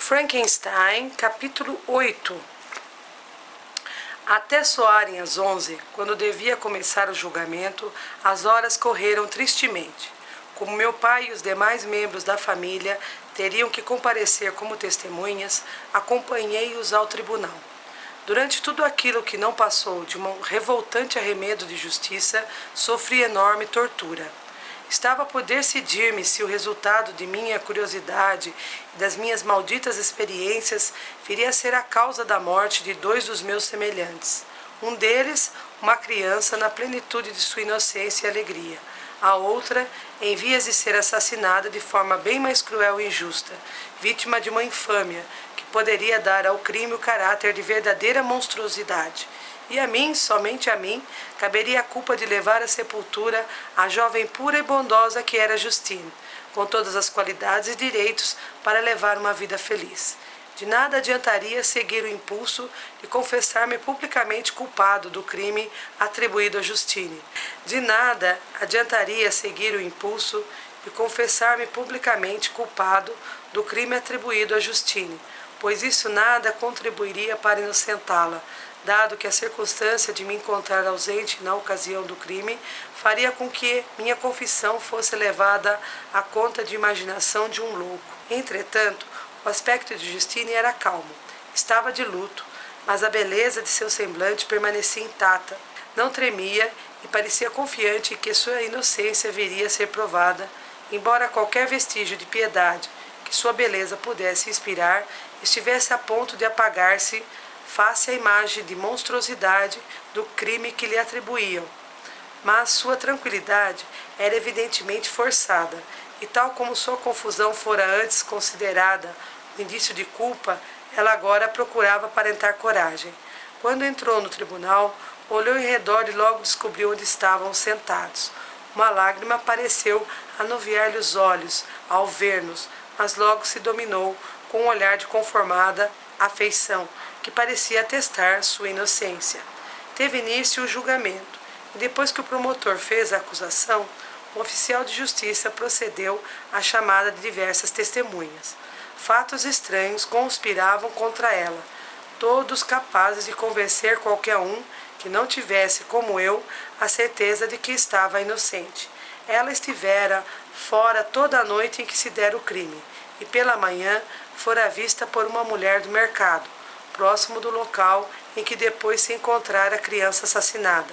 Frankenstein, capítulo 8. Até soarem as 11, quando devia começar o julgamento, as horas correram tristemente. Como meu pai e os demais membros da família teriam que comparecer como testemunhas, acompanhei-os ao tribunal. Durante tudo aquilo que não passou de um revoltante arremedo de justiça, sofri enorme tortura. Estava a poder decidir-me se o resultado de minha curiosidade e das minhas malditas experiências viria a ser a causa da morte de 2 dos meus semelhantes. Um deles, uma criança na plenitude de sua inocência e alegria. A outra, em vias de ser assassinada de forma bem mais cruel e injusta, vítima de uma infâmia que poderia dar ao crime o caráter de verdadeira monstruosidade. E a mim, somente a mim, caberia a culpa de levar à sepultura a jovem pura e bondosa que era Justine, com todas as qualidades e direitos para levar uma vida feliz. De nada adiantaria seguir o impulso de confessar-me publicamente culpado do crime atribuído a Justine. De nada adiantaria seguir o impulso de confessar-me publicamente culpado do crime atribuído a Justine, pois isso nada contribuiria para inocentá-la, dado que a circunstância de me encontrar ausente na ocasião do crime faria com que minha confissão fosse levada à conta de imaginação de um louco. Entretanto, o aspecto de Justine era calmo. Estava de luto, mas a beleza de seu semblante permanecia intacta. Não tremia e parecia confiante em que sua inocência viria a ser provada, embora qualquer vestígio de piedade que sua beleza pudesse inspirar estivesse a ponto de apagar-se face à imagem de monstruosidade do crime que lhe atribuíam. Mas sua tranquilidade era evidentemente forçada, e tal como sua confusão fora antes considerada um indício de culpa, ela agora procurava aparentar coragem. Quando entrou no tribunal, olhou em redor e logo descobriu onde estavam sentados. Uma lágrima pareceu anuviar-lhe os olhos ao ver-nos, mas logo se dominou com um olhar de conformada afeição, que parecia atestar sua inocência. Teve início o julgamento, e depois que o promotor fez a acusação, o oficial de justiça procedeu à chamada de diversas testemunhas. Fatos estranhos conspiravam contra ela, todos capazes de convencer qualquer um que não tivesse, como eu, a certeza de que estava inocente. Ela estivera fora toda a noite em que se dera o crime, e pela manhã fora vista por uma mulher do mercado, próximo do local em que depois se encontrara a criança assassinada.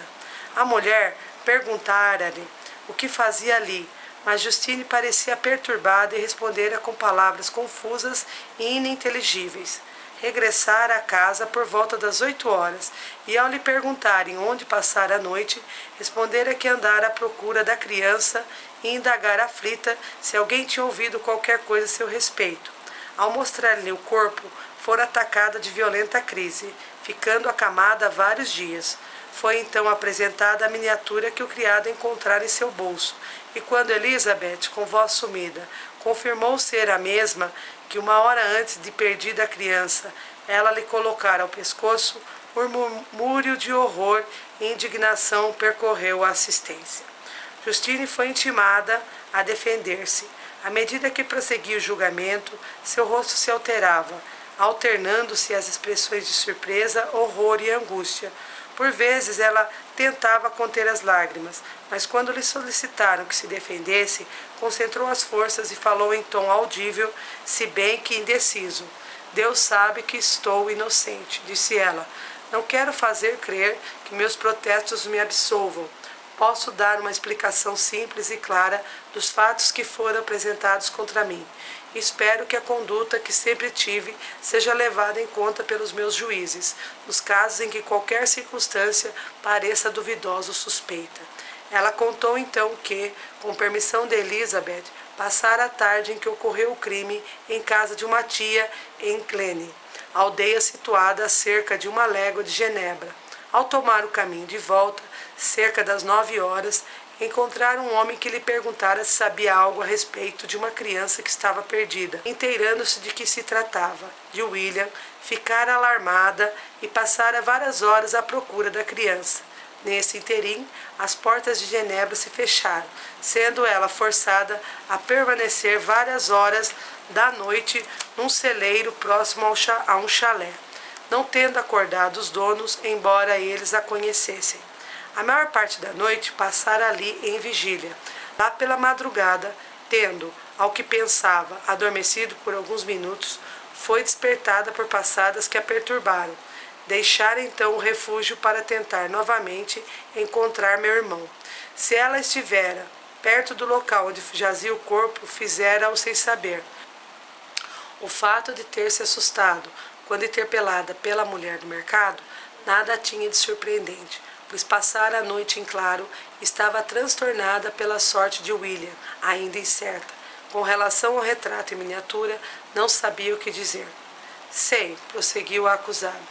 A mulher perguntara-lhe o que fazia ali, mas Justine parecia perturbada e respondera com palavras confusas e ininteligíveis. Regressara à casa por volta das 8 horas, e ao lhe perguntarem onde passara a noite, respondera que andara à procura da criança e indagara aflita se alguém tinha ouvido qualquer coisa a seu respeito. Ao mostrar-lhe o corpo, fora atacada de violenta crise, ficando acamada há vários dias. Foi então apresentada a miniatura que o criado encontrara em seu bolso, e quando Elizabeth, com voz sumida, confirmou ser a mesma que uma hora antes de perdida a criança, ela lhe colocara ao pescoço, um murmúrio de horror e indignação percorreu a assistência. Justine foi intimada a defender-se. À medida que prosseguia o julgamento, seu rosto se alterava, alternando-se as expressões de surpresa, horror e angústia. Por vezes ela tentava conter as lágrimas, mas quando lhe solicitaram que se defendesse, concentrou as forças e falou em tom audível, se bem que indeciso. Deus sabe que estou inocente, disse ela. Não quero fazer crer que meus protestos me absolvam. Posso dar uma explicação simples e clara dos fatos que foram apresentados contra mim. Espero que a conduta que sempre tive seja levada em conta pelos meus juízes, nos casos em que qualquer circunstância pareça duvidosa ou suspeita. Ela contou então que, com permissão de Elizabeth, passara a tarde em que ocorreu o crime em casa de uma tia em Cluny, aldeia situada a cerca de 1 légua de Genebra. Ao tomar o caminho de volta, cerca das 9 horas, encontraram um homem que lhe perguntara se sabia algo a respeito de uma criança que estava perdida. Inteirando-se de que se tratava de William, ficara alarmada e passara várias horas à procura da criança. Nesse interim, as portas de Genebra se fecharam, sendo ela forçada a permanecer várias horas da noite num celeiro próximo a um chalé, não tendo acordado os donos, embora eles a conhecessem. A maior parte da noite passara ali em vigília. Lá pela madrugada, tendo, ao que pensava, adormecido por alguns minutos, foi despertada por passadas que a perturbaram. Deixara então o refúgio para tentar novamente encontrar meu irmão. Se ela estivera perto do local onde jazia o corpo, fizera-o sem saber. O fato de ter se assustado quando interpelada pela mulher do mercado, nada tinha de surpreendente, pois passara a noite em claro, estava transtornada pela sorte de William, ainda incerta. Com relação ao retrato em miniatura, não sabia o que dizer. Sei, prosseguiu a acusada,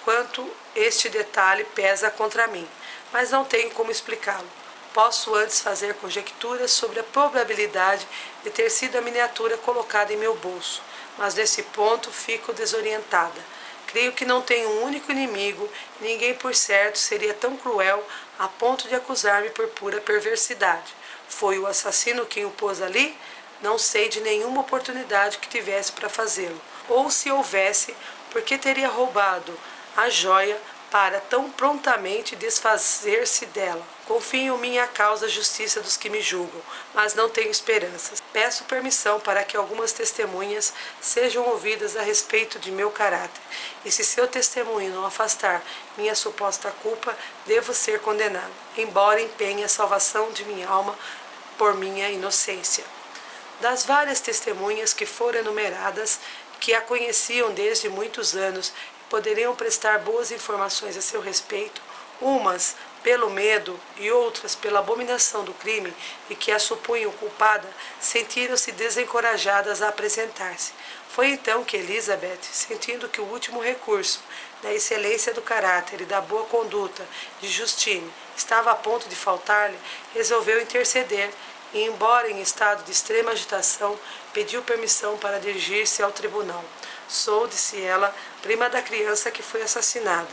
quanto este detalhe pesa contra mim, mas não tenho como explicá-lo. Posso antes fazer conjecturas sobre a probabilidade de ter sido a miniatura colocada em meu bolso, mas nesse ponto fico desorientada. Creio que não tenho um único inimigo e ninguém por certo seria tão cruel a ponto de acusar-me por pura perversidade. Foi o assassino quem o pôs ali? Não sei de nenhuma oportunidade que tivesse para fazê-lo. Ou se houvesse, por que teria roubado a joia para tão prontamente desfazer-se dela? Confio em minha causa à justiça dos que me julgam, mas não tenho esperanças. Peço permissão para que algumas testemunhas sejam ouvidas a respeito de meu caráter, e se seu testemunho não afastar minha suposta culpa, devo ser condenado, embora empenhe a salvação de minha alma por minha inocência. Das várias testemunhas que foram enumeradas, que a conheciam desde muitos anos e poderiam prestar boas informações a seu respeito, umas pelo medo e outras pela abominação do crime e que a supunham culpada, sentiram-se desencorajadas a apresentar-se. Foi então que Elizabeth, sentindo que o último recurso da excelência do caráter e da boa conduta de Justine estava a ponto de faltar-lhe, resolveu interceder e, embora em estado de extrema agitação, pediu permissão para dirigir-se ao tribunal. Sou, disse ela, prima da criança que foi assassinada,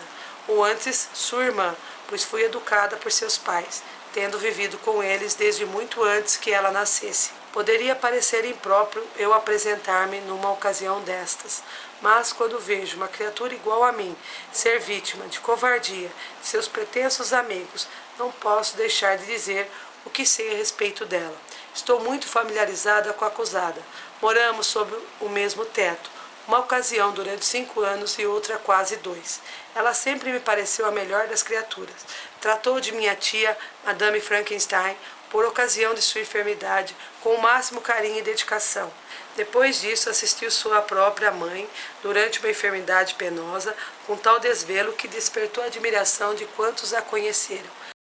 ou antes, sua irmã, pois fui educada por seus pais, tendo vivido com eles desde muito antes que ela nascesse. Poderia parecer impróprio eu apresentar-me numa ocasião destas, mas quando vejo uma criatura igual a mim ser vítima de covardia de seus pretensos amigos, não posso deixar de dizer o que sei a respeito dela. Estou muito familiarizada com a acusada. Moramos sob o mesmo teto. Uma ocasião durante 5 anos e outra quase 2. Ela sempre me pareceu a melhor das criaturas. Tratou de minha tia, Madame Frankenstein, por ocasião de sua enfermidade, com o máximo carinho e dedicação. Depois disso, assistiu sua própria mãe durante uma enfermidade penosa, com tal desvelo que despertou a admiração de quantos a conheceram.